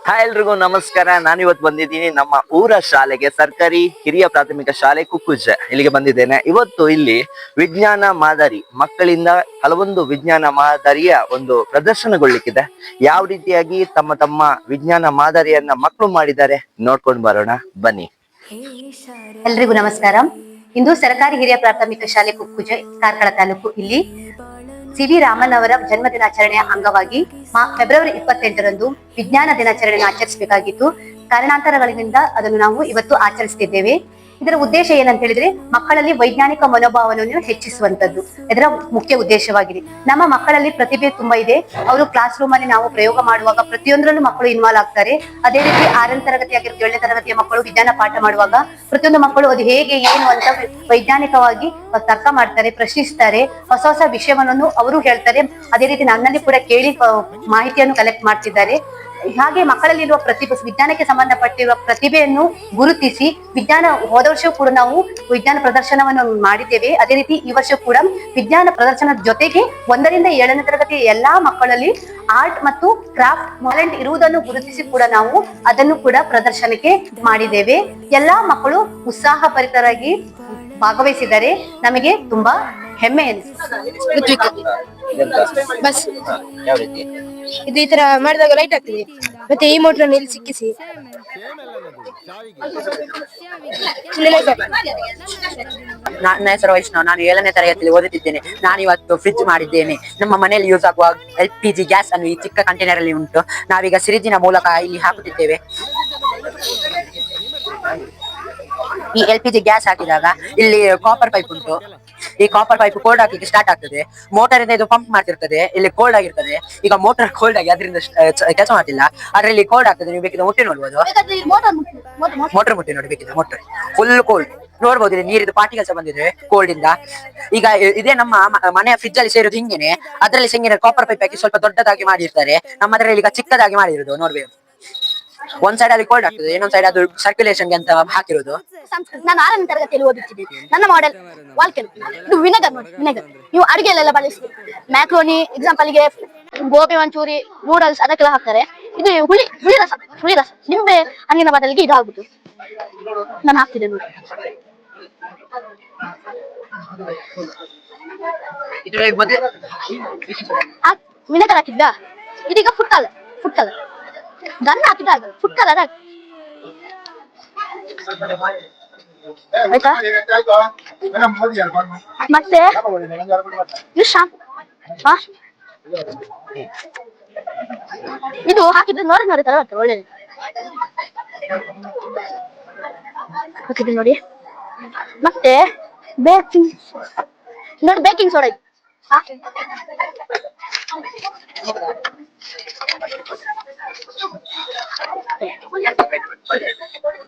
Hi ಎಲ್ರಿಗೂ ನಮಸ್ಕಾರ. ನಾನಿವತ್ತು ಬಂದಿದ್ದೀನಿ ನಮ್ಮ ಊರ ಶಾಲೆಗೆ, ಸರ್ಕಾರಿ ಹಿರಿಯ ಪ್ರಾಥಮಿಕ ಶಾಲೆ ಕುಕ್ಕುಜೆ. ಇಲ್ಲಿಗೆ ಬಂದಿದ್ದೇನೆ. ಇವತ್ತು ಇಲ್ಲಿ ವಿಜ್ಞಾನ ಮಾದರಿ ಮಕ್ಕಳಿಂದ ಹಲವೊಂದು ವಿಜ್ಞಾನ ಮಾದರಿಯ ಒಂದು ಪ್ರದರ್ಶನಗೊಳ್ಳಿಕ್ಕಿದೆ. ಯಾವ ರೀತಿಯಾಗಿ ತಮ್ಮ ತಮ್ಮ ವಿಜ್ಞಾನ ಮಾದರಿಯನ್ನ ಮಕ್ಕಳು ಮಾಡಿದ್ದಾರೆ ನೋಡ್ಕೊಂಡು ಬರೋಣ ಬನ್ನಿ. ಎಲ್ರಿಗೂ ನಮಸ್ಕಾರ. ಇಂದು ಸರ್ಕಾರಿ ಹಿರಿಯ ಪ್ರಾಥಮಿಕ ಶಾಲೆ ಕುಕ್ಕುಜೆ, ಕಾರ್ಕಳ ತಾಲೂಕು. ಇಲ್ಲಿ ಸಿ.ವಿ. ರಾಮನ್ ಅವರ ಜನ್ಮ ದಿನಾಚರಣೆಯ ಅಂಗವಾಗಿ ಫೆಬ್ರವರಿ 28ರಂದು ವಿಜ್ಞಾನ ದಿನಾಚರಣೆಯನ್ನು ಆಚರಿಸಬೇಕಾಗಿತ್ತು. ಕಾರಣಾಂತರಗಳಿಂದ ಅದನ್ನು ನಾವು ಇವತ್ತು ಆಚರಿಸುತ್ತಿದ್ದೇವೆ. ಇದರ ಉದ್ದೇಶ ಏನಂತ ಹೇಳಿದ್ರೆ, ಮಕ್ಕಳಲ್ಲಿ ವೈಜ್ಞಾನಿಕ ಮನೋಭಾವನೆಯನ್ನು ಹೆಚ್ಚಿಸುವಂತದ್ದು ಇದರ ಮುಖ್ಯ ಉದ್ದೇಶವಾಗಿದೆ. ನಮ್ಮ ಮಕ್ಕಳಲ್ಲಿ ಪ್ರತಿಭೆ ತುಂಬಾ ಇದೆ. ಅವರು ಕ್ಲಾಸ್ ರೂಮ್ ಅಲ್ಲಿ ನಾವು ಪ್ರಯೋಗ ಮಾಡುವಾಗ ಪ್ರತಿಯೊಂದರಲ್ಲೂ ಮಕ್ಕಳು ಇನ್ವಾಲ್ವ್ ಆಗ್ತಾರೆ. ಅದೇ ರೀತಿ 6ನೇ ತರಗತಿ ಆಗಿರುತ್ತೆ, 7ನೇ ತರಗತಿಯ ಮಕ್ಕಳು ವಿಜ್ಞಾನ ಪಾಠ ಮಾಡುವಾಗ ಪ್ರತಿಯೊಂದು ಮಕ್ಕಳು ಅದು ಹೇಗೆ ಏನು ಅಂತ ವೈಜ್ಞಾನಿಕವಾಗಿ ತರ್ಕ ಮಾಡ್ತಾರೆ, ಪ್ರಶ್ನಿಸ್ತಾರೆ, ಹೊಸ ಹೊಸ ವಿಷಯವನ್ನು ಅವರು ಹೇಳ್ತಾರೆ. ಅದೇ ರೀತಿ ನನ್ನಲ್ಲಿ ಕೂಡ ಕೇಳಿ ಮಾಹಿತಿಯನ್ನು ಕಲೆಕ್ಟ್ ಮಾಡ್ತಿದ್ದಾರೆ. ಹಾಗೆ ಮಕ್ಕಳಲ್ಲಿರುವ ಪ್ರತಿಭೆ, ವಿಜ್ಞಾನಕ್ಕೆ ಸಂಬಂಧಪಟ್ಟಿರುವ ಪ್ರತಿಭೆಯನ್ನು ಗುರುತಿಸಿ ವಿಜ್ಞಾನ, ಹೋದ ವರ್ಷ ಕೂಡ ನಾವು ವಿಜ್ಞಾನ ಪ್ರದರ್ಶನವನ್ನು ಮಾಡಿದ್ದೇವೆ. ಅದೇ ರೀತಿ ಈ ವರ್ಷ ಕೂಡ ವಿಜ್ಞಾನ ಪ್ರದರ್ಶನದ ಜೊತೆಗೆ 1ರಿಂದ 7ನೇ ತರಗತಿಯ ಎಲ್ಲಾ ಮಕ್ಕಳಲ್ಲಿ ಆರ್ಟ್ ಮತ್ತು ಕ್ರಾಫ್ಟ್ ಟ್ಯಾಲೆಂಟ್ ಇರುವುದನ್ನು ಗುರುತಿಸಿ ಕೂಡ ನಾವು ಅದನ್ನು ಕೂಡ ಪ್ರದರ್ಶನಕ್ಕೆ ಮಾಡಿದ್ದೇವೆ. ಎಲ್ಲಾ ಮಕ್ಕಳು ಉತ್ಸಾಹಭರಿತರಾಗಿ ಭಾಗವಹಿಸಿದ್ದಾರೆ. ನಮಗೆ ತುಂಬಾ ಹೆಮ್ಮೆ ಅನಿಸಿದೆ. ಬಸ್ ಇದು ಈ ತರ ಮಾಡಿದಾಗ ಲೈಟ್ ಆಗ್ತದೆ. ಮತ್ತೆ ಈ ಮೋಟರ್ ಇಲ್ಲಿ ಸಿಕ್ಕಿಸಿ ನನ್ನ ಹೆಸರು ವೈಷ್ಣವ್. ನಾನು 7ನೇ ತರಗತಿಯಲ್ಲಿ ಓದುತ್ತಿದ್ದೇನೆ. ನಾನು ಇವತ್ತು ಫ್ರಿಡ್ಜ್ ಮಾಡಿದ್ದೇನೆ. ನಮ್ಮ ಮನೆಯಲ್ಲಿ ಯೂಸ್ ಆಗುವ LPG ಗ್ಯಾಸ್ ಅನ್ನು ಈ ಚಿಕ್ಕ ಕಂಟೈನರ್ ಅಲ್ಲಿ ಉಂಟು. ನಾವೀಗ ಸಿರಿಜಿನ ಮೂಲಕ ಇಲ್ಲಿ ಹಾಕುತ್ತಿದ್ದೇವೆ. ಈ LPG ಗ್ಯಾಸ್ ಹಾಕಿದಾಗ ಇಲ್ಲಿ ಕಾಪರ್ ಪೈಪ್ ಉಂಟು. ಈ ಕಾಪರ್ ಪೈಪ್ ಕೋಲ್ಡ್ ಹಾಕಲಿಕ್ಕೆ ಸ್ಟಾರ್ಟ್ ಆಗ್ತದೆ. ಮೋಟರ್ ಇಂದ ಇದು ಪಂಪ್ ಮಾಡ್ತಿರ್ತದೆ. ಇಲ್ಲಿ ಕೋಲ್ಡ್ ಆಗಿರ್ತದೆ. ಈಗ ಮೋಟರ್ ಕೋಲ್ಡ್ ಆಗಿ ಅದರಿಂದ ಕೆಲಸ ಮಾಡ್ತಿಲ್ಲ. ಅದ್ರಲ್ಲಿ ಕೋಲ್ಡ್ ಆಗ್ತದೆ. ನೀವು ಬೇಕಿದ್ರೆ ಮುಟ್ಟಿ ನೋಡ್ಬೋದು. ಮೋಟರ್ ಮುಟ್ಟಿ ನೋಡಿ ಬೇಕಿದ್ರೆ. ಮೋಟರ್ ಫುಲ್ ಕೋಲ್ಡ್ ನೋಡ್ಬೋದು. ಇಲ್ಲಿ ನೀರಿದ್ದು ಪಾರ್ಟಿಕಲ್ಸ್ ಬಂದಿದೆ ಕೋಲ್ಡ್ ಇಂದ. ಈಗ ಇದೇ ನಮ್ಮ ಮನೆಯ ಫ್ರಿಜ್ ಅಲ್ಲಿ ಸೇರೋದು ಹಿಂಗೇನೆ. ಅದ್ರಲ್ಲಿ ಸಿಂಗಿನ ಕಾಪರ್ ಪೈಪ್ ಹಾಕಿ ಸ್ವಲ್ಪ ದೊಡ್ಡದಾಗಿ ಮಾಡಿರ್ತಾರೆ. ನಮ್ಮದ್ರಲ್ಲಿ ಈಗ ಚಿಕ್ಕದಾಗಿ ಮಾಡಿರೋದು ನೋಡ್ಬೇಕು. ಒಂದ್ ಸೈಡ್ ಅಲ್ಲಿ ಕೋಲ್ಡ್ ಆಗ್ತದೆ, ಇನ್ನೊಂದ್ ಸೈಡ್ ಅದು ಸರ್ಕ್ಯುಲೇಷನ್ ಅಂತ ಹಾಕಿರೋದು. ನಾನು 6ನೇ ತರಗತಿಯಲ್ಲಿ ಓದುತ್ತಿದ್ದೆ. ನನ್ನ ಮಾಡೆಲ್ ವಾಲ್ಕೆನ್. ಇದು ವಿನೆಗರ್ ನೋಡಿ, ವಿನೆಗರ್ ನೀವು ಅಡಿಗೆಯಲ್ಲೆಲ್ಲ ಬಳಸ್ತೀವಿ. ಮ್ಯಾಕ್ರೋನಿ ಎಕ್ಸಾಂಪಲ್ ಗೆ ಗೋಬಿ ಮಂಚೂರಿ, ನೂಡಲ್ಸ್ ಅದಕ್ಕೆಲ್ಲ ಹಾಕ್ತಾರೆ. ಇದು ಹುಳಿ ರಸ ನಿಂಬೆ ಹಣ್ಣಿನ ಬದಲಿಗೆ ಇದು ಆಗ್ಬಿಟ್ಟು ನಾನು ಹಾಕ್ತಿದ್ದೆ ನೋಡಿ. ವಿನೆಗರ್ ಹಾಕಿದ್ದ. ಇದೀಗ ಫುಡ್ ಕಲರ್ ಗನ್ ಹಾಕಿದಾಗ ಫುಡ್ ಕಲರ್ ಆಯ್ತಾ. ಮತ್ತೆ ಇದು ಹಾಕಿದ್ರೆ ನೋಡಿ ತರ ಒಳ್ಳೆ ಹಾಕಿದ್ರೆ ನೋಡಿ. ಮತ್ತೆ ಬೇಕಿಂಗ್ ಸೋಡಾ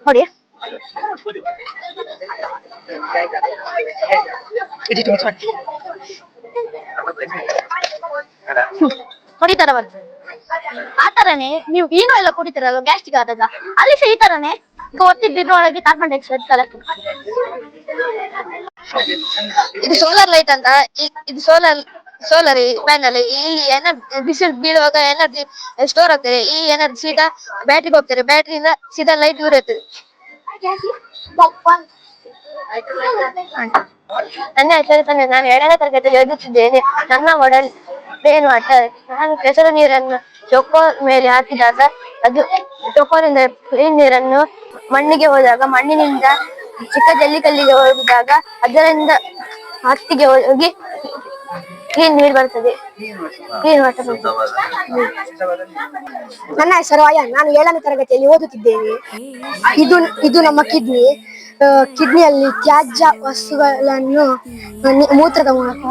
ನೋಡಿ. ಹೊಡಿತಾರ ಬರ್ತದೆ. ಆ ತರನೇ ನೀವು ಏನೋ ಎಲ್ಲ ಕುಡಿತಾರಲ್ಲ ಗ್ಯಾಸ್ಟ್ರಿಕ್ ಆದಾಗ, ಅಲ್ಲಿ ಸಹ ಈ ತರನೇ ಒತ್ತಿದ್ದೊಳಗೆ ಕಾರ್ಬನ್ ಡೈಆಕ್ಸೈಡ್ ಕಲೆಕ್ಟ್. ಇದು ಸೋಲಾರ್ ಲೈಟ್ ಅಂತ. ಇದು ಸೋಲಾರ್ ಪ್ಯಾನಲ್. ಈ ಎನರ್ಜಿ ಬಿಸಿಲು ಬೀಳುವಾಗ ಎನರ್ಜಿ ಸ್ಟೋರ್ ಆಗ್ತದೆ. ಈ ಎನರ್ಜಿ ಸೀದಾ ಬ್ಯಾಟ್ರಿಗೆ ಹೋಗ್ತಾರೆ. ಬ್ಯಾಟ್ರಿಯಿಂದ ಸೀದಾ ಲೈಟ್ ಇರುತ್ತೆ. ನನ್ನ ಹೆಸರು ತಂದೆ. ನಾನು 7ನೇ ತರಗತಿಯಲ್ಲಿ ಓದುತ್ತಿದ್ದೇನೆ. ನನ್ನ ಮಾಡೆಲ್ ಏನು ಮಾಡ್ತಾರೆ, ನಾನು ಕೆಸರು ನೀರನ್ನು ಚೊಕೋರ್ ಮೇಲೆ ಹಾಕಿದಾಗ ಅದು ಚೊಕೋರಿಂದ ಕ್ಲೀನ್ ನೀರನ್ನು ಮಣ್ಣಿಗೆ ಹೋದಾಗ, ಮಣ್ಣಿನಿಂದ ಚಿಕ್ಕ ಜಲ್ಲಿಕಲ್ಲಿಗೆ ಹೋಗಿದಾಗ ಅದರಿಂದ ಹತ್ತಿಗೆ ಹೋಗಿ ಕ್ಲೀನ್ ನೀರು ಬರ್ತದೆ. ನನ್ನ ಹೆಸರು ಅಯಾನ್. ನಾನು 7ನೇ ತರಗತಿಯಲ್ಲಿ ಓದುತ್ತಿದ್ದೇನೆ. ಇದು ನಮ್ಮ ಕಿಡ್ನಿಯಲ್ಲಿ ತ್ಯಾಜ್ಯ ವಸ್ತುಗಳನ್ನು ಮೂತ್ರದ ಮೂಲಕ.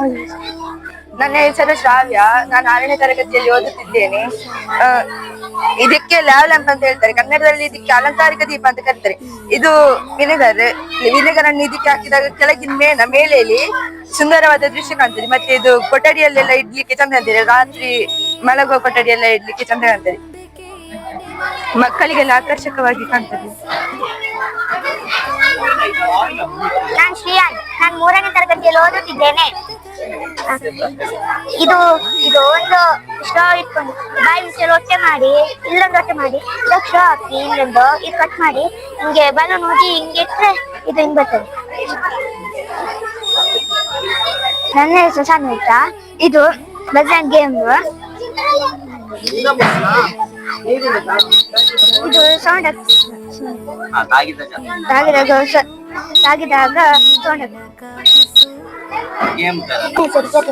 ನನ್ನ ಹೆಸರು ಶ್ರಾವ್ಯ. ನಾನು 6ನೇ ತರಗತಿಯಲ್ಲಿ ಓದುತ್ತಿದ್ದೇನೆ. ಇದಕ್ಕೆ ಲ್ಯಾವ್ ಲ್ಯಾಂಪ್ ಅಂತ ಹೇಳ್ತಾರೆ. ಕನ್ನಡದಲ್ಲಿ ಇದಕ್ಕೆ ಅಲಂಕಾರಿಕ ದೀಪ ಅಂತ ಕರೀತಾರೆ. ಇದು ವಿನೆಗರ್ ಅನ್ನು ಇದಕ್ಕೆ ಹಾಕಿದಾಗ ಕೆಳಗಿನ ಮೇಲೆಯಲ್ಲಿ ಸುಂದರವಾದ ದೃಶ್ಯ ಕಾಣ್ತದೆ. ಮತ್ತೆ ಇದು ಕೊಠಡಿಯಲ್ಲೆಲ್ಲ ಇಡ್ಲಿಕ್ಕೆ ಚಂದ ಕಾಣ್ತದೆ. ರಾತ್ರಿ ಮಲಗುವ ಕೊಠಡಿಯೆಲ್ಲ ಇಡ್ಲಿಕ್ಕೆ ಚಂದ ಕಾಣ್ತದೆ. ಮಕ್ಕಳಿಗೆಲ್ಲ ಆಕರ್ಷಕವಾಗಿ ಕಾಣ್ತದೆ. ನಾನು ಶ್ರೀಯಾನ್. ನಾನು 3ನೇ ತರಗತಿಯಲ್ಲಿ ಓದುತ್ತಿದ್ದೇನೆ. ಇದು ಇದು ಒಂದು ಸ್ಟ್ರಾ ಇಟ್ಕೊಂಡು ಬಾಯಿ ಮುಚ್ಚಿ ರೊಟ್ಟೆ ಮಾಡಿ ಇಲ್ಲೊಂದು ರೊಟ್ಟೆ ಮಾಡಿ ಇದಕ್ಕೆ ಸ್ಟ್ರಾ ಹಾಕಿ ಇಲ್ಲೊಂದು ಇದು ಕಟ್ ಮಾಡಿ ಹಿಂಗೆ ಬಲೂನ್ ಹೋಗಿ ಹಿಂಗೆ ಇಟ್ರೆ ಇದು ಹಿಂಗ್ ಬರ್ತದೆ. ನನ್ನ ಹೆಸರು ಸನ್ವಿತಾ. ಇದು ಬಜಾನ್ ಗೇಮ್. ಇದು ಸೌಂಡ್ ತಾಗಿದಾಗ ಸೌಂಡ್.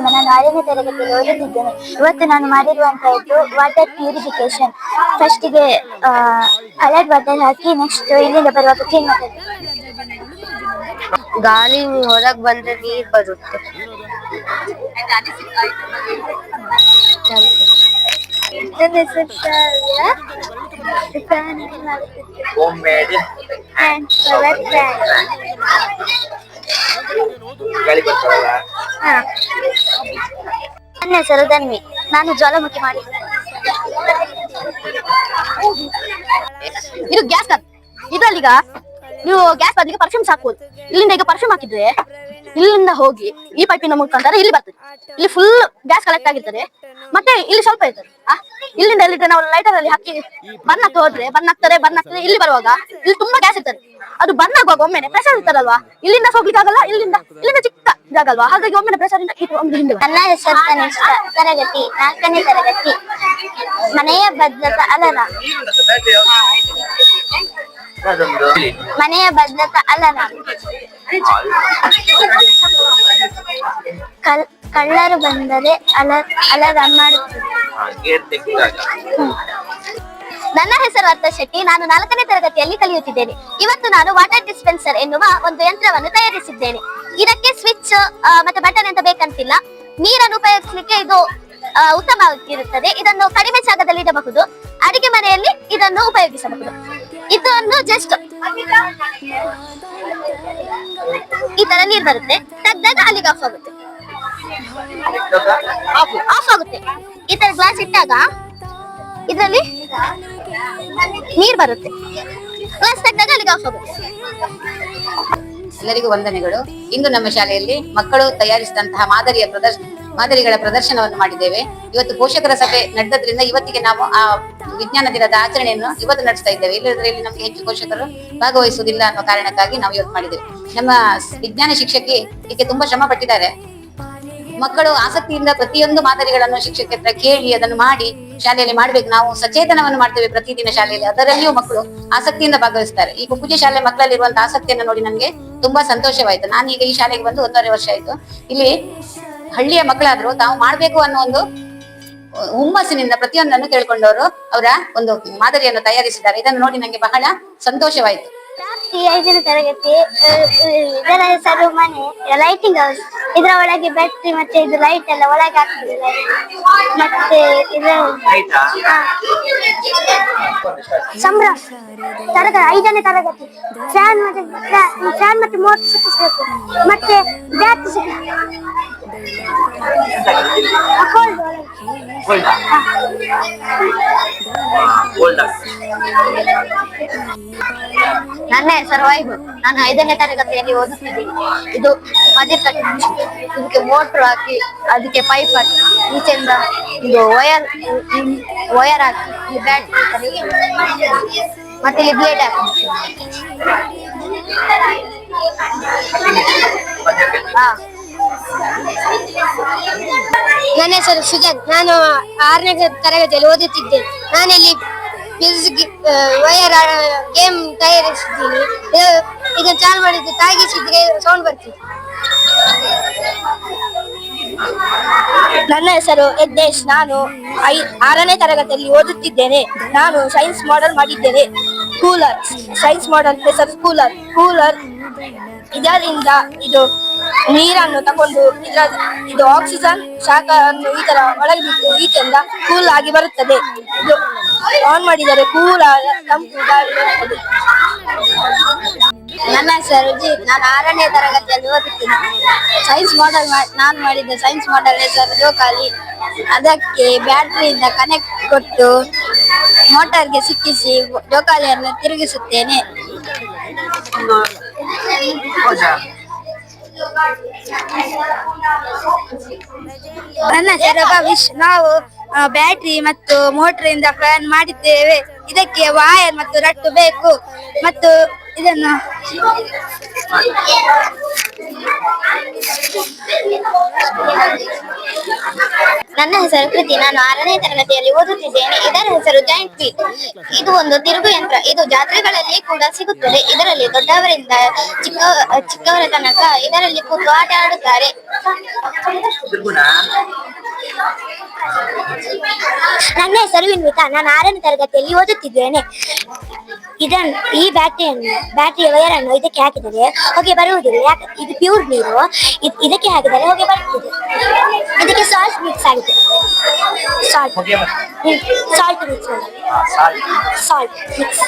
ನಾನು 6ನೇ ತರಗತಿಯಲ್ಲಿ ಓದುತ್ತಿದ್ದೇನೆ. ಇವತ್ತು ನಾನು ಮಾಡಿರುವಂತಹದ್ದು ವಾಟರ್ ಪ್ಯೂರಿಫಿಕೇಶನ್. ಫಸ್ಟಿಗೆ ಕಲರ್ಡ್ ವಾಟರ್ ಹಾಕಿ ನೆಕ್ಸ್ಟ್ ಇಲ್ಲಿಂದ ಬರುವಾಗ ಕ್ಲೀನ್ ಮಾಡ್ತಾರೆ. ಗಾಳಿ ಹೊರಗೆ ಬಂದ್ರೆ ನೀರು ಬರುತ್ತೆ. ನನ್ನ ಹೆಸರು ಶ್ರಾವ್ಯ. ನನ್ನ ಹೆಸರು ಧನ್ವಿ. ನಾನು ಜ್ವಾಲಾಮುಖಿ ಮಾಡಿ. ಇದು ಗ್ಯಾಸ್ ಇದ್ರಲ್ಲೀಗ ನೀವು ಗ್ಯಾಸ್ ಬದಲಿಗೆ ಪರ್ಫ್ಯೂಮ್ ಹಾಕ್ಬೋದು. ಇಲ್ಲಿಂದ ಈಗ ಪರ್ಫ್ಯೂಮ್ ಹಾಕಿದ್ರೆ ಇಲ್ಲಿಂದ ಹೋಗಿ ಈ ಪೈಪಿನ ಮುಖಾಂತರ ಇಲ್ಲಿ ಬರ್ತದೆ. ಇಲ್ಲಿ ಫುಲ್ ಗ್ಯಾಸ್ ಕಲೆಕ್ಟ್ ಆಗಿರ್ತದೆ. ಮತ್ತೆ ಇಲ್ಲಿ ಸ್ವಲ್ಪ ಇರ್ತದೆ. ಇಲ್ಲಿಂದ ಎಲ್ಲಿದ್ರೆ ನಾವು ಲೈಟರ್ ಅಲ್ಲಿ ಹಾಕಿ ಬರ್ನ್ ಆಗ್ತಾ ಹೋದ್ರೆ ಬರ್ನ್ ಆಗ್ತದೆ. ಇಲ್ಲಿ ಬರುವಾಗ ಇಲ್ಲಿ ತುಂಬಾ ಗ್ಯಾಸ್ ಇರ್ತದೆ. ಅದು ಬರ್ನ್ ಆಗುವಾಗ ಒಮ್ಮೆನೆ ಪ್ರೆಷರ್ ಇರ್ತದಲ್ವಾ, ಇಲ್ಲಿಂದ ಹೋಗ್ಲಿಕ್ಕೆ ಆಗಲ್ಲ. ಇಲ್ಲಿಂದ ಚಿಕ್ಕ ಜಾಗ ಅಲ್ವಾ, ಹಾಗಾಗಿ ಒಮ್ಮೆನೆ ಪ್ರೆಷರ್ ಇಂದ ಹಿಂದೆ. ನನ್ನ ಹೆಸರು ತನಿಷ್ಠ. ತರಗತಿ 4ನೇ ತರಗತಿ. ಮನೆಯ ಭದ್ರತಾ ಅಲಾರಾಮ್. ಮನೆಯ ಭದ್ರತಾ ಅಲಾರಾಮ್. ಕಳ್ಳರು ಬಂದರೆ ಅಲಾರಾಮ್ ಮಾಡುತ್ತದೆ. ನನ್ನ ಹೆಸರು ಅರ್ಥ ಶೆಟ್ಟಿ. ನಾನು 4ನೇ ತರಗತಿಯಲ್ಲಿ ಕಲಿಯುತ್ತಿದ್ದೇನೆ. ಇವತ್ತು ನಾನು ವಾಟರ್ ಡಿಸ್ಪೆನ್ಸರ್ ಎನ್ನುವ ಒಂದು ಯಂತ್ರವನ್ನು ತಯಾರಿಸಿದ್ದೇನೆ. ಇದಕ್ಕೆ ಸ್ವಿಚ್ ಮತ್ತೆ ಬಟನ್ ಅಂತ ಬೇಕಂತಿಲ್ಲ. ನೀರನ್ನು ಉಪಯೋಗಿಸಲಿಕ್ಕೆ ಇದು ಉತ್ತಮವಾಗಿರುತ್ತದೆ. ಇದನ್ನು ಕಡಿಮೆ ಜಾಗದಲ್ಲಿ ಇಡಬಹುದು. ಅಡಿಗೆ ಮನೆಯಲ್ಲಿ ಇದನ್ನು ಉಪಯೋಗಿಸಬಹುದು. ಇದನ್ನು ಜಸ್ಟ್ ಈ ತರ ನೀರು ಬರುತ್ತೆ. ತೆಗ್ದಾಗ ಅಲ್ಲಿಗೆ ಆಫ್ ಆಗುತ್ತೆ. ಆಫ್ ಆಗುತ್ತೆ. ಈ ತರ ಗ್ಲಾಸ್ ಇಟ್ಟಾಗ ಇದರಲ್ಲಿ ನೀರು ಬರುತ್ತೆ. ಗ್ಲಾಸ್ ತೆಗ್ದಾಗ ಅಲ್ಲಿಗೆ ಆಫ್ ಆಗುತ್ತೆ. ಎಲ್ಲರಿಗೂ ವಂದನೆಗಳು. ಇಂದು ನಮ್ಮ ಶಾಲೆಯಲ್ಲಿ ಮಕ್ಕಳು ತಯಾರಿಸಿದಂತಹ ಮಾದರಿಗಳ ಪ್ರದರ್ಶನವನ್ನು ಮಾಡಿದ್ದೇವೆ. ಇವತ್ತು ಪೋಷಕರ ಸಭೆ ನಡೆದ್ರಿಂದ ಇವತ್ತಿಗೆ ನಾವು ಆ ವಿಜ್ಞಾನ ದಿನದ ಆಚರಣೆಯನ್ನು ಇವತ್ತು ನಡೆಸ್ತಾ ಇದ್ದೇವೆ. ಇಲ್ಲದ್ರಲ್ಲಿ ನಮಗೆ ಹೆಚ್ಚು ಪೋಷಕರು ಭಾಗವಹಿಸುವುದಿಲ್ಲ ಅನ್ನೋ ಕಾರಣಕ್ಕಾಗಿ ನಾವು ಇವತ್ತು ಮಾಡಿದ್ದೇವೆ. ನಮ್ಮ ವಿಜ್ಞಾನ ಶಿಕ್ಷಕಿ ಇದಕ್ಕೆ ತುಂಬಾ ಶ್ರಮ ಪಟ್ಟಿದ್ದಾರೆ. ಮಕ್ಕಳು ಆಸಕ್ತಿಯಿಂದ ಪ್ರತಿಯೊಂದು ಮಾದರಿಗಳನ್ನು ಶಿಕ್ಷಕರ ಹತ್ರ ಕೇಳಿ ಅದನ್ನು ಮಾಡಿ ಶಾಲೆಯಲ್ಲಿ ಮಾಡ್ಬೇಕು. ನಾವು ಸಚೇತನವನ್ನು ಮಾಡ್ತೇವೆ ಪ್ರತಿದಿನ ಶಾಲೆಯಲ್ಲಿ. ಅದರಲ್ಲಿಯೂ ಮಕ್ಕಳು ಆಸಕ್ತಿಯಿಂದ ಭಾಗವಹಿಸ್ತಾರೆ. ಈ ಕುಕ್ಕುಜೆ ಶಾಲೆ ಮಕ್ಕಳಲ್ಲಿರುವಂತಹ ಆಸಕ್ತಿಯನ್ನು ನೋಡಿ ನನಗೆ ತುಂಬಾ ಸಂತೋಷವಾಯಿತು. ನಾನೀಗ ಈ ಶಾಲೆಗೆ ಬಂದು 1.5 ವರ್ಷ ಆಯ್ತು. ಇಲ್ಲಿ ಹಳ್ಳಿಯ ಮಕ್ಕಳಾದ್ರು ತಾವು ಮಾಡ್ಬೇಕು ಅನ್ನೋ ಒಂದು ಹುಮ್ಮಸ್ಸಿನಿಂದ ಪ್ರತಿಯೊಂದನ್ನು ಕೇಳ್ಕೊಂಡವರು ಅವರ ಒಂದು ಮಾದರಿಯನ್ನು ತಯಾರಿಸಿದ್ದಾರೆ. ಇದನ್ನು ನೋಡಿ ನನಗೆ ಬಹಳ ಸಂತೋಷವಾಯಿತು. 5ನೇ ತರಗತಿ. ಇದರ ಹೆಸರು ಮನೆ ಲೈಟಿಂಗ್ ಹೌಸ್. ಇದರ ಒಳಗೆ ಬ್ಯಾಟ್ರಿ ಮತ್ತೆ ಇದು ಲೈಟ್ ಎಲ್ಲ ಒಳಗೆ ಹಾಕ್ತದೆ. ಮತ್ತೆ ಇದರ ಸಂಭ್ರಮ. 5ನೇ ತರಗತಿ. ಫ್ಯಾನ್ ಮತ್ತೆ ಮೋಟರ್ ಸಿಕ್ಕಿಸ್ಬೇಕು. ಮತ್ತೆ ಬ್ಯಾಟ್ರಿ ನನ್ನ ಹೆಸರು ವೈಭವ್. ನಾನು 5ನೇ ತರಗತಿಯಲ್ಲಿ ಓದುತ್ತಿದ್ದೀನಿ. ಇದು ಮದಿರ್ ಕಟ್ಟಿ, ಇದಕ್ಕೆ ಮೋಟರ್ ಹಾಕಿ ಅದಕ್ಕೆ ಪೈಪ್ ಹಾಕಿ ಈಚೆಯಿಂದ ಇದು ವಯರ್ ಹಾಕಿ ಈ ಬ್ಯಾಟ್ರಿ ಮತ್ತೆ ಇಲ್ಲಿ ಬ್ಲೇಡ್ ಹಾಕಿ. ನನ್ನ ಹೆಸರು ಸುಜಾತ್. ನಾನು 6ನೇ ತರಗತಿಯಲ್ಲಿ ಓದುತ್ತಿದ್ದೇನೆ. ನಾನಿಲ್ಲಿ ವಯರ್ ಗೇಮ್ ತಯಾರಿಸಿದ್ದೀನಿ. ಇದನ್ನು ಚಾಲು ಮಾಡಿದ್ದು ತಾಗಿಸಿದ್ರೆ ಸೌಂಡ್ ಬರ್ತಿದೆ. ನನ್ನ ಹೆಸರು ಯಜ್ಞೇಶ್. ನಾನು 6ನೇ ತರಗತಿಯಲ್ಲಿ ಓದುತ್ತಿದ್ದೇನೆ. ನಾನು ಸೈನ್ಸ್ ಮಾಡೆಲ್ ಮಾಡಿದ್ದೇನೆ. ಕೂಲರ್. ಸೈನ್ಸ್ ಮಾಡೆಲ್ ಹೆಸರು ಕೂಲರ್. ಇದರಿಂದ ಇದು ನೀರನ್ನು ತಕೊಂಡು ಇದು ಆಕ್ಸಿಜನ್ ಶಾಖವನ್ನು ಈ ತರ ಒಳಗೆ ಬಿಟ್ಟು ಈಚೆಯಿಂದ ಕೂಲ್ ಆಗಿ ಬರುತ್ತದೆ. ಇದು ಆನ್ ಮಾಡಿದರೆ ಕೂಲ್ ತಂಪು ಗಾಳಿ ಬರುತ್ತದೆ. ನನ್ನ ಹೆಸರು ಜಿತ್. ನಾನು 6ನೇ ತರಗತಿಯಲ್ಲಿ ಓದುತ್ತೇನೆ. ಸೈನ್ಸ್ ಮಾಡೆಲ್ ನಾನು ಮಾಡಿದ್ದೆ. ಸೈನ್ಸ್ ಮಾಡೆಲ್ ಹೆಸರು ಜೋಕಾಲಿ. ಅದಕ್ಕೆ ಬ್ಯಾಟ್ರಿಯಿಂದ ಕನೆಕ್ಟ್ ಕೊಟ್ಟು ಮೋಟಾರ್ಗೆ ಸಿಕ್ಕಿಸಿ ಜೋಕಾಲಿಯನ್ನು ತಿರುಗಿಸುತ್ತೇನೆ. ನನ್ನ ಹೆಸರು ಭವಿಷ್. ನಾವು ಬ್ಯಾಟ್ರಿ ಮತ್ತು ಮೋಟರ್ ಇಂದ ಫ್ಯಾನ್ ಮಾಡಿದ್ದೇವೆ. ಇದಕ್ಕೆ ವಾಯರ್ ಮತ್ತು ರಟ್ಟು ಬೇಕು ಮತ್ತು ಇದನ್ನು ನನ್ನ ಹೆಸರು ಕೃತಿ. ನಾನು 6ನೇ ತರಗತಿಯಲ್ಲಿ ಓದುತ್ತಿದ್ದೇನೆ. ಇದರ ಹೆಸರು ಜಾಯಿಂಟ್ ವೀಲ್. ಇದು ಒಂದು ತಿರುಗು ಯಂತ್ರ. ಇದು ಜಾತ್ರೆಗಳಲ್ಲಿ ಕೂಡ ಸಿಗುತ್ತದೆ. ಇದರಲ್ಲಿ ದೊಡ್ಡವರಿಂದ ಚಿಕ್ಕವರ ತನಕ ಇದರಲ್ಲಿ ಕೂತು ಆಟ ಆಡುತ್ತಾರೆ. ನನ್ನ ಹೆಸರು ವಿನ್ವಿತಾ. ನಾನು 6ನೇ ತರಗತಿಯಲ್ಲಿ ಓದುತ್ತಿದ್ದೇನೆ. ಈ ಬ್ಯಾಟರಿಯ ವೈರ್ ಅನ್ನು ಇದಕ್ಕೆ ಹಾಕಿದರೆ ಹೊಗೆ ಬರುವುದಿಲ್ಲ. ಇದು ಪ್ಯೂರ್ ನೀರು. ಇದಕ್ಕೆ ಹಾಕಿದರೆ ಹೊಗೆ ಬರುತ್ತದೆ. ಇದಕ್ಕೆ ಸಾಲ್ಟ್ ಮಿಕ್ಸ್ ಆಗಿದೆ. Salt mix.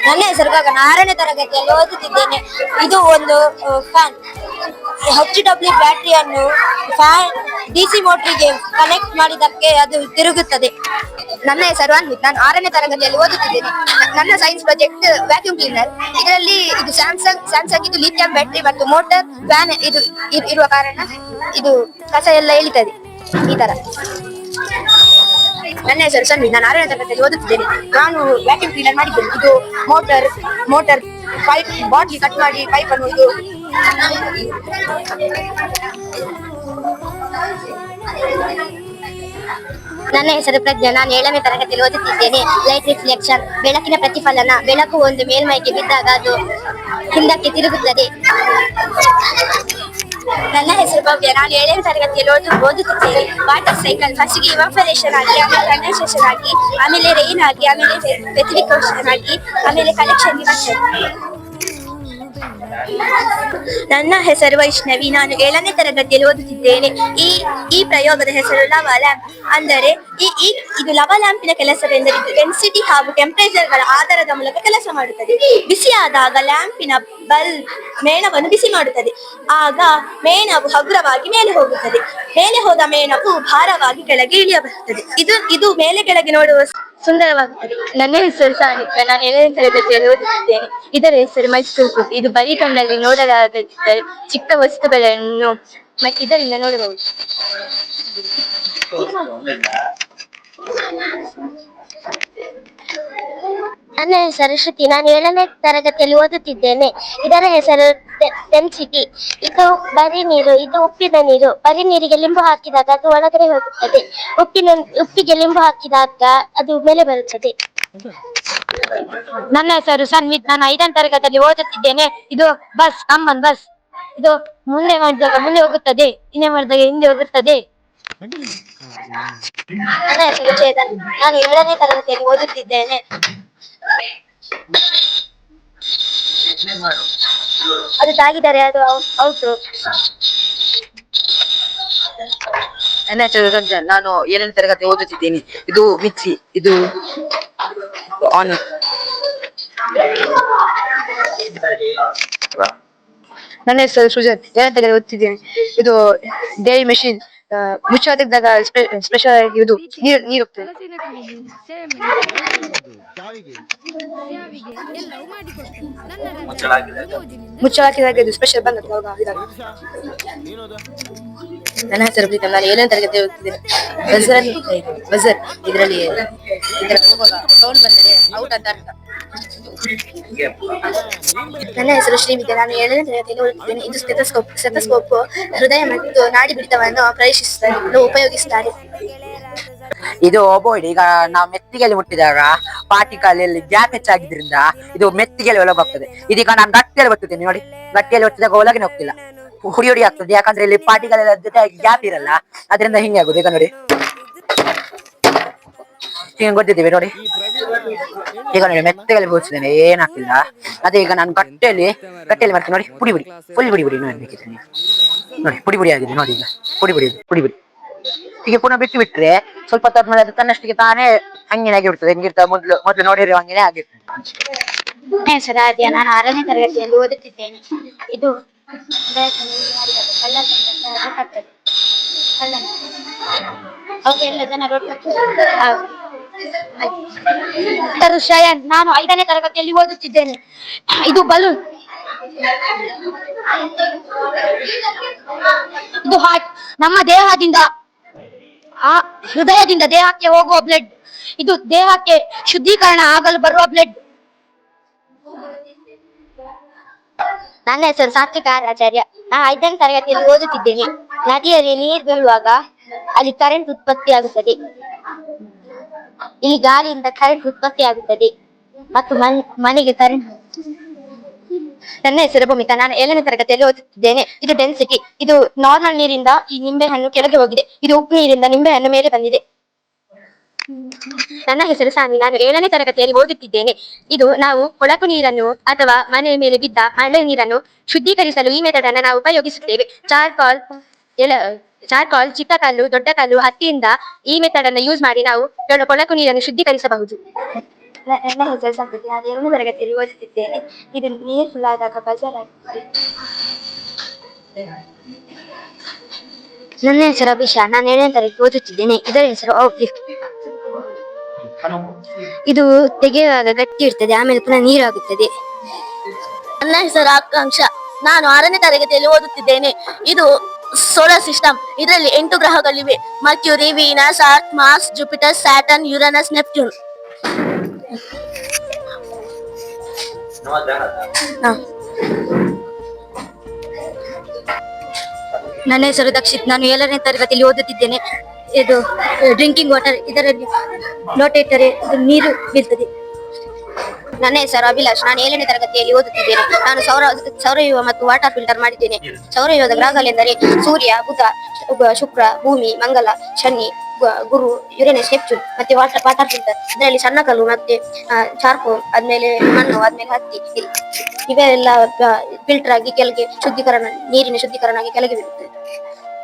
ನನ್ನ ಹೆಸರು ಗಗನ. 6ನೇ ತರಗತಿಯಲ್ಲಿ ಓದುತ್ತಿದ್ದೇನೆ. ಇದು ಒಂದು ಫ್ಯಾನ್. HW ಬ್ಯಾಟರಿಯನ್ನು ಫ್ಯಾನ್ DC ಮೋಟರಿಗೆ ಕನೆಕ್ಟ್ ಮಾಡಿದಕ್ಕೆ ಅದು ತಿರುಗುತ್ತದೆ. ನನ್ನ ಹೆಸರು ಅನ್ವಿತ್. ನಾನು 6ನೇ ತರಗತಿಯಲ್ಲಿ ಓದುತ್ತಿದ್ದೇನೆ. ನನ್ನ ಸೈನ್ಸ್ ಪ್ರಾಜೆಕ್ಟ್ ವ್ಯಾಕ್ಯೂಮ್ ಕ್ಲೀನರ್. ಇದರಲ್ಲಿ ಇದು ಸ್ಯಾಮ್ಸಂಗ್ ಇದು ಲಿಥಿಯಂ ಬ್ಯಾಟರಿ ಮತ್ತು ಮೋಟರ್ ಫ್ಯಾನ್ ಇದು ಇರುವ ಕಾರಣ ಇದು ಕಸ ಎಲ್ಲ ಎಳಿತದೆ ಈ ತರ. ನನ್ನ ಹೆಸರು ಸನ್ವಿತ್. ನಾನು 6ನೇ ತರಗತಿಯಲ್ಲಿ ಓದುತ್ತಿದ್ದೇನೆ. ನಾನು ವ್ಯಾಕ್ಯೂಮ್ ಕ್ಲೀನರ್ ಮಾಡಿದ್ದೇನೆ. ಇದು ಮೋಟರ್ ಪೈಪ್ ಬಾಟ್ಲಿ ಕಟ್ ಮಾಡಿ ಪೈಪ್ ಅನ್ನು ಇದು ನನ್ನ ಹೆಸರು ಪ್ರಜ್ಞಾ. ನಾನು 7ನೇ ತರಗತಿಯಲ್ಲಿ ಓದುತ್ತಿದ್ದೇನೆ. ಲೈಟ್ ರಿಫ್ಲೆಕ್ಷನ್, ಬೆಳಕಿನ ಪ್ರತಿಫಲನ. ಬೆಳಕು ಒಂದು ಮೇಲ್ಮೈಗೆ ಬಿದ್ದಾಗ ಅದು ಹಿಂದಕ್ಕೆ ತಿರುಗುತ್ತದೆ. ನನ್ನ ಹೆಸರು ಭವ್ಯ. ನಾನು 7ನೇ ತರಗತಿಯಲ್ಲಿ ಓದುತ್ತಿದ್ದೇನೆ. ವಾಟರ್ ಸೈಕಲ್ ಫಸ್ಟ್ಗೆ ಇವಾಪರೇಷನ್ ಆಗಿ, ಆಮೇಲೆ ಕಂಡೆನ್ಸೇಷನ್ ಆಗಿ, ಆಮೇಲೆ ರೈನ್ ಆಗಿ, ಆಮೇಲೆ ಪೆಸಿಫಿಕೇಶನ್ ಆಗಿ, ಆಮೇಲೆ ಕಲೆಕ್ಷನ್ ಬರ್ತದೆ. ನನ್ನ ಹೆಸರು ವೈಷ್ಣವಿ. ನಾನು 7ನೇ ತರಗತಿಯಲ್ಲಿ ಓದುತ್ತಿದ್ದೇನೆ. ಈ ಪ್ರಯೋಗದ ಹೆಸರು ಲವಾ ಲ್ಯಾಂಪ್. ಅಂದರೆ ಇದು ಲವಾ ಲ್ಯಾಂಪಿನ ಕೆಲಸವೆಂದರೆ ಇದು ಡೆನ್ಸಿಟಿ ಹಾಗೂ ಟೆಂಪರೇಚರ್ ಗಳ ಆಧಾರದ ಮೂಲಕ ಕೆಲಸ ಮಾಡುತ್ತದೆ. ಬಿಸಿಯಾದಾಗ ಲ್ಯಾಂಪಿನ ಬಲ್ಬ್ ಮೇಣವನ್ನು ಬಿಸಿ ಮಾಡುತ್ತದೆ. ಆಗ ಮೇಣವು ಹಗುರವಾಗಿ ಮೇಲೆ ಹೋಗುತ್ತದೆ. ಮೇಲೆ ಹೋದ ಮೇಣವು ಭಾರವಾಗಿ ಕೆಳಗೆ ಇಳಿಯಬರುತ್ತದೆ. ಇದು ಮೇಲೆ ಕೆಳಗೆ ನೋಡುವ ಸುಂದರವಾಗುತ್ತದೆ. ನನ್ನ ಹೆಸರು ಸಾನಿಕ. ನಾನು 7ನೇ ತರಗತಿಯಲ್ಲಿ ಓದುತ್ತಿದ್ದೇನೆ. ಇದರ ಹೆಸರು ಮೈಸ್ಕ್ರೋಸ್ಕೋಪ್. ಇದು ಬರೀ ಕಣ್ಣಲ್ಲಿ ನೋಡಲಾದ ಚಿಕ್ಕ ವಸ್ತುಗಳನ್ನು ಇದರಿಂದ ನೋಡಬಹುದು. ನನ್ನ ಹೆಸರು ಶ್ರುತಿ. ನಾನು 7ನೇ ತರಗತಿಯಲ್ಲಿ ಓದುತ್ತಿದ್ದೇನೆ. ಇದರ ಹೆಸರು ಡೆನ್ಸಿಟಿ. ಇದು ಬರೀ ನೀರು. ಇದು ಉಪ್ಪಿನ ನೀರು. ಬರೀ ನೀರಿಗೆ ಲಿಂಬು ಹಾಕಿದಾಗ ಅದು ಒಳಗಡೆ ಹೋಗುತ್ತದೆ. ಉಪ್ಪಿಗೆ ಲಿಂಬು ಹಾಕಿದಾಗ ಅದು ಮೇಲೆ ಬರುತ್ತದೆ. ನನ್ನ ಹೆಸರು ಸನ್ವಿತ್. ನಾನು 5ನೇ ತರಗತಿಯಲ್ಲಿ ಓದುತ್ತಿದ್ದೇನೆ. ಇದು ಬಸ್, ಅಮ್ಮನ್ ಬಸ್. ಇದು ಮುಂದೆ ಮಾಡಿದಾಗ ಮುಂದೆ ಹೋಗುತ್ತದೆ, ಹಿಂದೆ ಮಾಡಿದಾಗ ಹಿಂದೆ ಹೋಗುತ್ತದೆ. ನನ್ನ ಹೆಸರು ಚೇತನ್. ನಾನು 7ನೇ ತರಗತಿಯಲ್ಲಿ ಓದುತ್ತಿದ್ದೇನೆ. ಅದು ತಾಗಿದರೆ ಅದು ಔಟ್. ನನ್ನ ಹೆಸರು ರಂಜನ್. ನಾನು 7ನೇ ತರಗತಿ ಓದುತ್ತಿದ್ದೇನೆ. ಇದು ಮಿಕ್ಸಿ. ಇದು ಆನ್. ನನ್ನ ಹೆಸರು ಸೃಜನ್. 7ನೇ ತರಗತಿ ಓದುತ್ತಿದ್ದೇನೆ. ಇದು ಡೈರಿ ಮೆಷಿನ್. ಮುಚ್ಚಳ ತೆಗೆದಾಗ ಸ್ಪೆಷಲ್ ಆಗಿ ಇದು ನೀರು ಹೋಗ್ತದೆ. ಮುಚ್ಚಳ ಹಾಕಿದಾಗ ಇದು ಸ್ಪೆಷಲ್ ಬಂದ. ನನ್ನ ಹೆಸರು ಪ್ರೀತಮ್. ನಾನು 7ನೇ ತರಗತಿ ಓದುತ್ತಿದ್ದೇನೆ. ಬಜರ್ ಇದರಲ್ಲಿ ಸೌಂಡ್ ಬಂದರೆ ಔಟ್ ಅಂತ ಅರ್ಥ. ನನ್ನ ಹೆಸರು ಶ್ರೀವಿದ್ಯಾ. ನಾನು 7ನೇ ತರಗತಿಯಲ್ಲಿ ಓದುತ್ತಿದ್ದೇನೆ. ಇದು ಸ್ಟೆಥೋಸ್ಕೋಪ್ ಹೃದಯ ಮತ್ತು ನಾಡಿ ಬಿಡಿತವನ್ನು ಪರೀಕ್ಷಿಸಲು ಉಪಯೋಗಿಸುತ್ತಾರೆ. ಇದು ಓಬೋಯ್ಡ್. ಈಗ ನಾವು ಮೆತ್ತಿಗೆಯಲ್ಲಿ ಮುಟ್ಟಿದಾಗ ಪಾರ್ಟಿಕಲ್ ಗ್ಯಾಪ್ ಹೆಚ್ಚಾಗಿದ್ರಿಂದ ಇದು ಮೆತ್ತಿಗೆಯಲ್ಲಿ ಒಳಗೋಗ್ತದೆ. ಇದೀಗ ನಾನು ಗಟ್ಟಿಯಲ್ಲಿ ಒತ್ತುತ್ತೇನೆ ನೋಡಿ. ಗಟ್ಟಿಯಲ್ಲಿ ಒತ್ತಿದಾಗ ಒಳಗೆ ಹೋಗ್ತಿಲ್ಲ, ಹುಡಿ ಆಗ್ತದೆ. ಯಾಕಂದ್ರೆ ಇಲ್ಲಿ ಪಾರ್ಟಿಕಲ್ ಜೊತೆ ಗ್ಯಾಪ್ ಇರಲ್ಲ, ಅದರಿಂದ ಹಿಂಗೆ ಆಗುದು. ಈಗ ನೋಡಿ, ಹಿಂಗೆ ಗೊತ್ತಿದ್ದೀವಿ ನೋಡಿ. ಈಗ ನೋಡಿ ಮೆತ್ತಗೆಲ್ಲಿ ಬೋಚಿದ್ದೇನೆ, ಏನಾಗ್ತಿಲ್ಲ. ಅದೇ ಈಗ ನಾನು ಗಟ್ಟಿಯಲ್ಲಿ ಮಾಡ್ತೀನಿ ನೋಡಿ. ಪುಡಿ ಫುಲ್ ಪುಡಿ ನೋಡ್ಬೇಕಿದ್ದೀನಿ ನೋಡಿ. ಪುಡಿ ಆಗಿದೆ ನೋಡಿ. ಈಗ ಪುಡಿ ಹೀಗೆ ಪುನಃ ಬಿಟ್ಟರೆ ಸ್ವಲ್ಪ ಹೊತ್ತಾದ್ಮೇಲೆ ಅದು ತನ್ನಷ್ಟಿಗೆ ತಾನೇ ಹಂಗೇನಾಗಿ ಬಿಡ್ತದೆ. ಹೆಂಗಿರ್ತಾವೆ ಮೊದಲು ನೋಡಿರೋ ಹಂಗೇನೆ ಆಗಿರ್ತದೆ. ನನ್ನ ಹೆಸರು ಆದ್ಯ. ನಾನು 6ನೇ ತರಗತಿಯಲ್ಲಿ ಓದುತ್ತಿದ್ದೇನೆ. ಇದು ಅವೆಲ್ಲ ಜನರು ಶಯನ್. ನಾನು 5ನೇ ತರಗತಿಯಲ್ಲಿ ಓದುತ್ತಿದ್ದೇನೆ. ಇದು ಬಲೂನ್. ಇದು ಹಾರ್ಟ್, ನಮ್ಮ ದೇಹದಿಂದ ಆ ಹೃದಯದಿಂದ ದೇಹಕ್ಕೆ ಹೋಗುವ ಬ್ಲಡ್. ಇದು ದೇಹಕ್ಕೆ ಶುದ್ಧೀಕರಣ ಆಗಲು ಬರುವ ಬ್ಲಡ್. ನನ್ನ ಹೆಸರು ಸಾತ್ವಿಕ ಆಚಾರ್ಯ. ನಾನು 5ನೇ ತರಗತಿಯಲ್ಲಿ ಓದುತ್ತಿದ್ದೇನೆ. ನದಿಯಲ್ಲಿ ನೀರು ಬೀಳುವಾಗ ಅಲ್ಲಿ ಕರೆಂಟ್ ಉತ್ಪತ್ತಿ ಆಗುತ್ತದೆ. ಇಲ್ಲಿ ಗಾಳಿಯಿಂದ ಕರೆಂಟ್ ಉತ್ಪತ್ತಿ ಆಗುತ್ತದೆ ಮತ್ತು ಮನೆಗೆ ಕರೆಂಟ್. ನನ್ನ ಹೆಸರು ಭೂಮಿಕಾ. ನಾನು 7ನೇ ತರಗತಿಯಲ್ಲಿ ಓದುತ್ತಿದ್ದೇನೆ. ಇದು ಡೆನ್ಸಿಟಿ. ಇದು ನಾರ್ಮಲ್ ನೀರಿಂದ ಈ ನಿಂಬೆ ಹಣ್ಣು ಕೆಳಗೆ ಹೋಗಿದೆ. ಇದು ಉಪ್ಪು ನೀರಿಂದ ನಿಂಬೆ ಹಣ್ಣು ಮೇಲೆ ಬಂದಿದೆ. ನನ್ನ ಹೆಸರು ಸಾನ್ವಿ. ನಾನು 7ನೇ ತರಗತಿಯಲ್ಲಿ ಓದುತ್ತಿದ್ದೇನೆ. ಇದು ನಾವು ಕೊಳಕು ನೀರನ್ನು ಅಥವಾ ಮನೆಯ ಮೇಲೆ ಬಿದ್ದ ಮಳೆ ನೀರನ್ನು ಶುದ್ಧೀಕರಿಸಲು ಈ ಮೆಥಡ್ ಅನ್ನು ನಾವು ಉಪಯೋಗಿಸುತ್ತೇವೆ. ಚಾರ್ಕಾಲ್, ಚಿಕ್ಕ ಕಲ್ಲು, ದೊಡ್ಡ ಕಲ್ಲು, ಹತ್ತಿಯಿಂದ ಈ ಮೆಥಡ್ ಅನ್ನು ಯೂಸ್ ಮಾಡಿ ನಾವು ಕೊಳಕು ನೀರನ್ನು ಶುದ್ಧೀಕರಿಸಬಹುದು. ನನ್ನ ಹೆಸರು ಸಂಸ್ಕೃತಿ. ನಾನು 7ನೇ ತರಗತಿಯಲ್ಲಿ ಓದುತ್ತಿದ್ದೇನೆ. ಇದು ನೀರು ಫುಲ್ ಆದಾಗ ಬಜಾರ್ ಆಗುತ್ತದೆ. ನನ್ನ ಹೆಸರು ಅಭಿಷಾ. ನಾನು 7ನೇ ತರಗತಿ ಓದುತ್ತಿದ್ದೇನೆ. ಇದರ ಹೆಸರು ಔಟ್ಲಿಫ್ಟ್. ಇದು ತೆಗೆಯುವಾಗ ಗಟ್ಟಿ ಇರ್ತದೆ, ಆಮೇಲೆ ಪುನಃ ನೀರಾಗುತ್ತದೆ. ನನ್ನ ಹೆಸರು ಆಕಾಂಕ್ಷ. ನಾನು 6ನೇ ತರಗತಿಯಲ್ಲಿ ಓದುತ್ತಿದ್ದೇನೆ. ಇದು ಸೋಲಾರ್ ಸಿಸ್ಟಮ್. ಇದರಲ್ಲಿ 8 ಗ್ರಹಗಳಿವೆ: Mercury, Venus, Earth, Mars, Jupiter, Saturn, Uranus, Neptune. ನನ್ನ ಹೆಸರು ದಕ್ಷಿತ್. ನಾನು 7ನೇ ತರಗತಿಯಲ್ಲಿ ಓದುತ್ತಿದ್ದೇನೆ. ಇದು ಡ್ರಿಂಕಿಂಗ್ ವಾಟರ್. ಇದರಲ್ಲಿ ಲೋಟ ಇಟ್ಟರೆ ಇದು ನೀರು ಬೀಳ್ತದೆ. ನನ್ನ ಹೆಸರು ಅಭಿಲಾಷ್. ನಾನು 7ನೇ ತರಗತಿಯಲ್ಲಿ ಓದುತ್ತಿದ್ದೇನೆ. ನಾನು ಸೌರವ್ಯೂಹ ಮತ್ತು ವಾಟರ್ ಫಿಲ್ಟರ್ ಮಾಡಿದ್ದೇನೆ. ಸೌರವ್ಯೂಹದ ಗ್ರಹಗಳೆಂದರೆ ಸೂರ್ಯ, ಬುಧ, ಶುಕ್ರ, ಭೂಮಿ, ಮಂಗಲ, ಶನಿ, ಗುರು, ಯುರೇನಸ್, ನೆಪ್ಚೂನ್. ಮತ್ತೆ ವಾಟರ್ ಫಿಲ್ಟರ್ ಇದರಲ್ಲಿ ಸಣ್ಣ ಕಲ್ಲು ಮತ್ತೆ ಚಾರ್ಕೋಲ್, ಆದ್ಮೇಲೆ ಮಣ್ಣು, ಆದ್ಮೇಲೆ ಹತ್ತಿ, ಇವೆಲ್ಲ ಫಿಲ್ಟರ್ ಆಗಿ ಕೆಳಗೆ ನೀರಿನ ಶುದ್ಧೀಕರಣ ಆಗಿ ಕೆಳಗೆ ಬೀಳುತ್ತದೆ.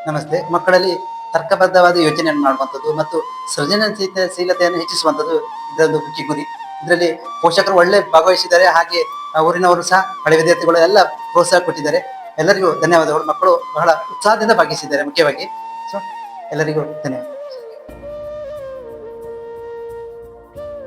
ನಮಸ್ತೆ. ಮಕ್ಕಳಲ್ಲಿ ತರ್ಕಬದ್ಧವಾದ ಯೋಚನೆಯನ್ನು ಮಾಡುವಂಥದ್ದು ಮತ್ತು ಸೃಜನಶೀಲತೆಯನ್ನು ಹೆಚ್ಚಿಸುವಂಥದ್ದು ಇದೊಂದು ಮುಖ್ಯ ಗುರಿ. ಇದರಲ್ಲಿ ಪೋಷಕರು ಒಳ್ಳೆ ಭಾಗವಹಿಸಿದ್ದಾರೆ. ಹಾಗೆ ಊರಿನವರು ಸಹ ಹಳೆ ವಿದ್ಯಾರ್ಥಿಗಳು ಎಲ್ಲ ಪ್ರೋತ್ಸಾಹ ಕೊಟ್ಟಿದ್ದಾರೆ. ಎಲ್ಲರಿಗೂ ಧನ್ಯವಾದಗಳು. ಮಕ್ಕಳು ಬಹಳ ಉತ್ಸಾಹದಿಂದ ಭಾಗಿಸಿದ್ದಾರೆ ಮುಖ್ಯವಾಗಿ. ಸೊ ಎಲ್ಲರಿಗೂ ಧನ್ಯವಾದ.